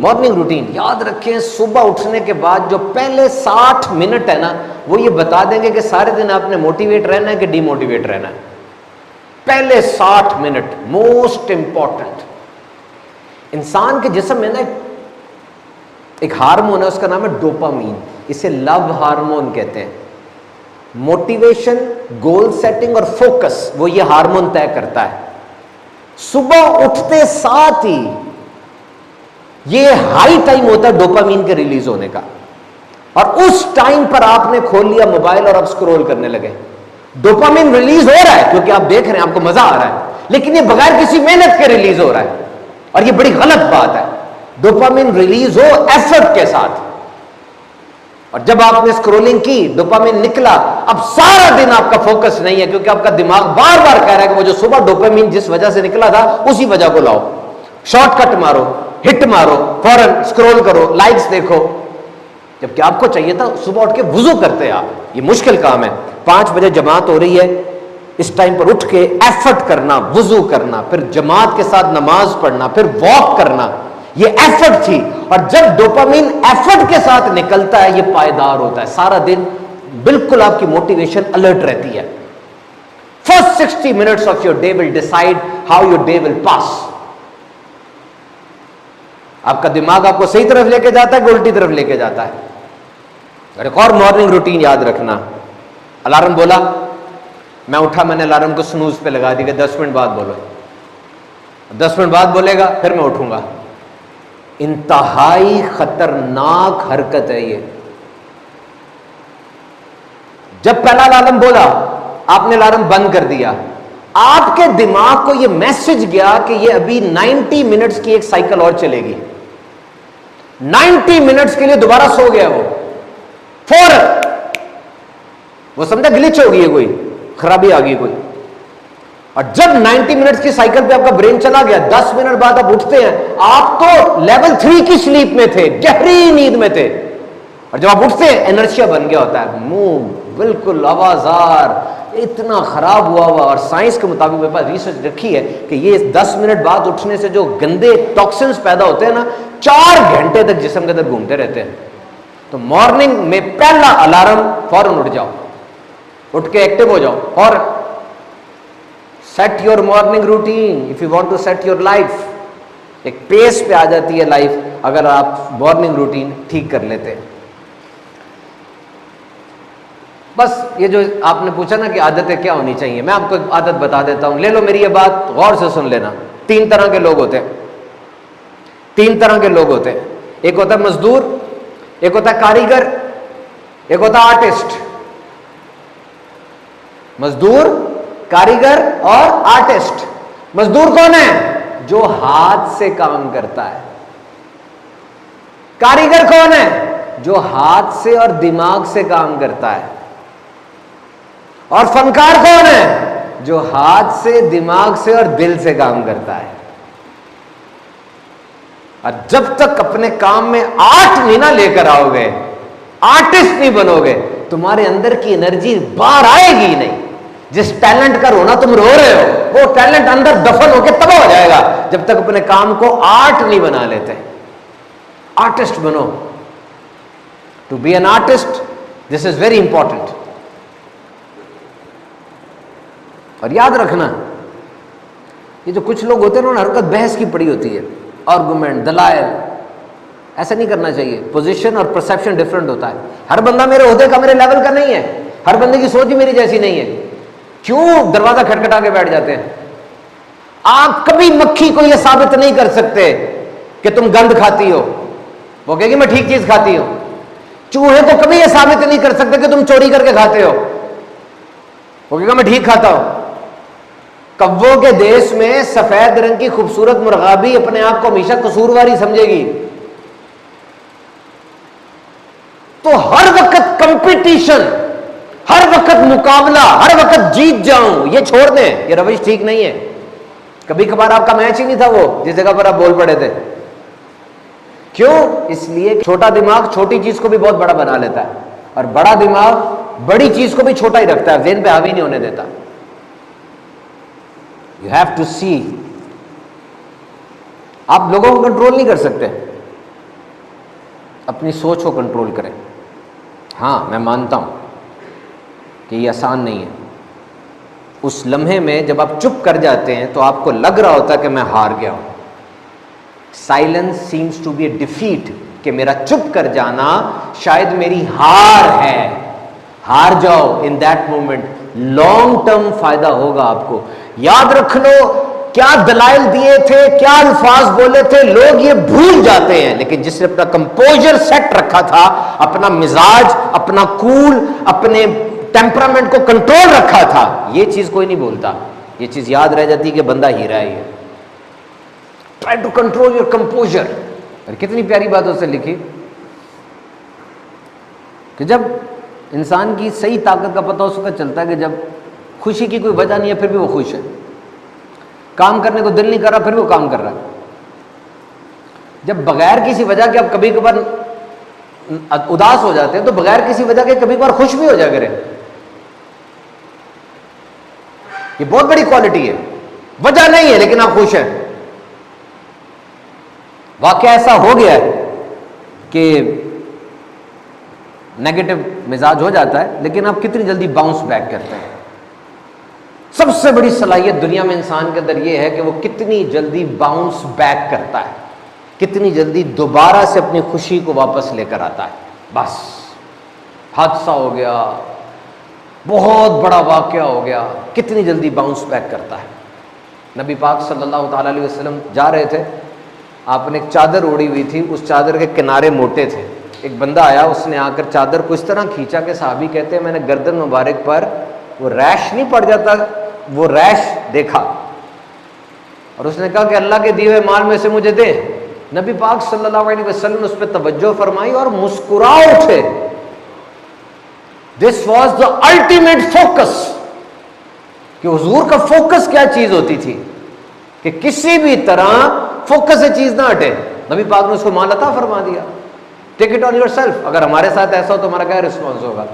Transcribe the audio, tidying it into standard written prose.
Morning routine याद रखें, सुबह उठने के बाद जो पहले 60 मिनट है ना, वो ये बता देंगे कि सारे दिन आपने मोटिवेट रहना है कि डिमोटिवेट रहना है। पहले 60 मिनट मोस्ट इंपॉर्टेंट। इंसान के जिस्म में ना एक हार्मोन है, उसका नाम है डोपामीन, इसे लव हार्मोन कहते हैं। मोटिवेशन, गोल सेटिंग और फोकस वो ये हार्मोन तय करता है। सुबह उठते साथ ही ये हाई टाइम होता है डोपामीन के रिलीज होने का, और उस टाइम पर आपने खोल लिया मोबाइल और आप स्क्रॉल करने लगे। डोपामीन रिलीज हो रहा है क्योंकि आप देख रहे हैं, आपको मजा आ रहा है, लेकिन ये बगैर किसी मेहनत के रिलीज हो रहा है, और ये बड़ी गलत बात है। डोपामीन रिलीज हो एफर्ट के साथ, और जब आपने स्क्रोलिंग की, डोपामीन निकला, अब सारा दिन आपका फोकस नहीं है, क्योंकि आपका दिमाग बार बार कह रहा है कि वो जो सुबह डोपामीन जिस वजह से निकला था उसी वजह को लाओ, शॉर्टकट मारो, हिट मारो, फौरन स्क्रॉल करो, लाइक्स देखो, जबकि आपको चाहिए था सुबह उठ के वुजू करते आप। ये मुश्किल काम है। 5 बजे जमात हो रही है, इस टाइम पर उठ के एफर्ट करना, वुजू करना, फिर जमात के साथ नमाज पढ़ना, फिर वॉक करना, ये एफर्ट थी। और जब डोपामीन एफर्ट के साथ निकलता है, ये पायदार होता है, सारा दिन बिल्कुल आपकी मोटिवेशन अलर्ट रहती है। First 60 minutes of your day will decide how your day will pass. आपका दिमाग आपको सही तरफ लेके जाता है कि उल्टी तरफ लेके जाता है। और एक और मॉर्निंग रूटीन याद रखना, अलार्म बोला, मैं उठा, मैंने अलार्म को स्नूज पे लगा दी कि 10 मिनट बाद बोलो, 10 मिनट बाद बोलेगा, फिर मैं उठूंगा। इंतहाई खतरनाक हरकत है ये। जब पहला अलार्म बोला, आपने अलार्म बंद कर दिया, आपके दिमाग को यह मैसेज गया कि ये अभी 90 मिनट्स की एक साइकिल और चलेगी। 90 मिनट्स के लिए दोबारा सो गया वो, फौरन वो समझा ग्लिच हो गई है, कोई खराबी आ गई कोई। और जब 90 मिनट्स की साइकिल पे आपका ब्रेन चला गया, 10 मिनट बाद आप उठते हैं, आप तो लेवल 3 की स्लीप में थे, गहरी नींद में थे, और जब आप उठते हैं इनर्शिया बन गया होता है, मुंह बिल्कुल आवाजार, इतना खराब हुआ हुआ। और साइंस के मुताबिक मेरे पास रिसर्च रखी है कि ये 10 मिनट बाद उठने से जो गंदे टॉक्सिन्स पैदा होते हैं ना, 4 घंटे तक जिस्म के अंदर घूमते रहते हैं। तो मॉर्निंग में पहला अलार्म, फौरन उठ जाओ, उठ के एक्टिव हो जाओ, और set your morning routine if you want to set your life. एक पेस पे आ जाती है लाइफ अगर आप मॉर्निंग रूटीन ठीक कर लेते हैं। बस ये जो आपने पूछा ना कि आदतें क्या होनी चाहिए, मैं आपको एक आदत बता देता हूं, ले लो मेरी ये बात, गौर से सुन लेना। 3 तरह के लोग होते हैं, 3 तरह के लोग होते हैं। एक होता है मजदूर, एक होता है कारीगर, एक होता है आर्टिस्ट। मजदूर, कारीगर और आर्टिस्ट। मजदूर कौन है? जो हाथ से काम करता है। कारीगर कौन है? जो हाथ से और दिमाग से काम करता है। और फनकार कौन है? जो हाथ से, दिमाग से और दिल से काम करता है। और जब तक अपने काम में आर्ट नहीं ना लेकर आओगे, आर्टिस्ट नहीं बनोगे, तुम्हारे अंदर की एनर्जी बाहर आएगी ही नहीं। जिस टैलेंट का रोना तुम रो रहे हो, वो टैलेंट अंदर दफन होकर तबाह हो जाएगा जब तक अपने काम को आर्ट नहीं बना लेते। आर्टिस्ट बनो। To be an artist, this is very important. और याद रखना, ये जो कुछ लोग होते हैं ना, हरकत बहस की पड़ी होती है, आर्गुमेंट, दलाइल, ऐसा नहीं करना चाहिए। पोजीशन और परसेप्शन डिफरेंट होता है। हर बंदा मेरे ओहदे का, मेरे लेवल का नहीं है, हर बंदे की सोच ही मेरी जैसी नहीं है। क्यों दरवाजा खटखटा के बैठ जाते हैं? आप कभी मक्खी को यह साबित नहीं कर सकते कि तुम गंद खाती हो, वो कहेगी मैं ठीक चीज खाती हूं। चूहे को कभी यह साबित नहीं कर सकते कि तुम चोरी करके खाते हो, वो कहेगा मैं ठीक खाता हूं। कव्वों के देश में सफेद रंग की खूबसूरत मुर्गा भी अपने आप को हमेशा कसूरवारी समझेगी। तो हर वक्त कंपटीशन, हर वक्त मुकाबला, हर वक्त जीत जाऊं, ये छोड़ दें, ये रवैया ठीक नहीं है। कभी कभार आपका मैच ही नहीं था वो जिस जगह पर आप बोल पड़े थे। क्यों? इसलिए छोटा दिमाग छोटी चीज को भी बहुत बड़ा बना लेता है, और बड़ा दिमाग बड़ी चीज को भी छोटा ही रखता है, ज़हन पे हावी नहीं होने देता। You have to see। आप लोगों को कंट्रोल नहीं कर सकते, اپنی سوچ کو کنٹرول کریں. ہاں میں مانتا ہوں کہ یہ آسان نہیں ہے. اس لمحے میں جب آپ چپ کر جاتے ہیں تو آپ کو لگ رہا ہوتا ہے کہ میں ہار گیا ہوں. Silence seems to be a defeat, کہ میرا چپ کر جانا شاید میری ہار ہے. ہار جاؤ in that moment, long term فائدہ ہوگا آپ کو. یاد رکھ لو کیا دلائل دیے تھے, کیا الفاظ بولے تھے, لوگ یہ بھول جاتے ہیں, لیکن جس نے اپنا کمپوزر سیٹ رکھا تھا, اپنا مزاج, اپنا کول, اپنے ٹیمپرامنٹ کو کنٹرول رکھا تھا, یہ چیز کوئی نہیں بولتا. یہ چیز یاد رہ جاتی کہ بندہ ہیرا ہی ہے. Try to control your composure. اور کتنی پیاری بات اس سے لکھی کہ جب انسان کی صحیح طاقت کا پتہ اس وقت چلتا ہے کہ جب خوشی کی کوئی وجہ نہیں ہے پھر بھی وہ خوش ہے, کام کرنے کو دل نہیں کر رہا پھر بھی وہ کام کر رہا ہے. جب بغیر کسی وجہ کے آپ کبھی کبھار اداس ہو جاتے ہیں تو بغیر کسی وجہ کے کبھی کبھار خوش بھی ہو جا کریں. یہ بہت بڑی کوالٹی ہے, وجہ نہیں ہے لیکن آپ خوش ہیں. واقعہ ایسا ہو گیا ہے کہ نیگیٹو مزاج ہو جاتا ہے لیکن آپ کتنی جلدی باؤنس بیک کرتے ہیں. سب سے بڑی صلاحیت دنیا میں انسان کے اندر یہ ہے کہ وہ کتنی جلدی باؤنس بیک کرتا ہے, کتنی جلدی دوبارہ سے اپنی خوشی کو واپس لے کر آتا ہے. بس حادثہ ہو گیا, بہت بڑا واقعہ ہو گیا, کتنی جلدی باؤنس بیک کرتا ہے. نبی پاک صلی اللہ تعالیٰ علیہ وسلم جا رہے تھے, آپ نے ایک چادر اوڑی ہوئی تھی, اس چادر کے کنارے موٹے تھے. ایک بندہ آیا, اس نے آ کر چادر کو اس طرح کھینچا کہ صحابی کہتے ہیں میں نے گردن مبارک پر وہ ریش نہیں پڑ جاتا, وہ ریش دیکھا, اور اس نے کہا کہ اللہ کے دیے ہوئے مال میں سے مجھے دے. نبی پاک صلی اللہ علیہ وسلم نے اس پہ توجہ فرمائی اور مسکرا اٹھے. This was the ultimate focus, کہ حضور کا فوکس کیا چیز ہوتی تھی کہ کسی بھی طرح فوکس سے چیز نہ ہٹے. نبی پاک نے اس کو مال عطا فرما دیا. Take it on your self. اگر ہمارے ساتھ ایسا ہو تو ہمارا کیا رسپانس ہوگا؟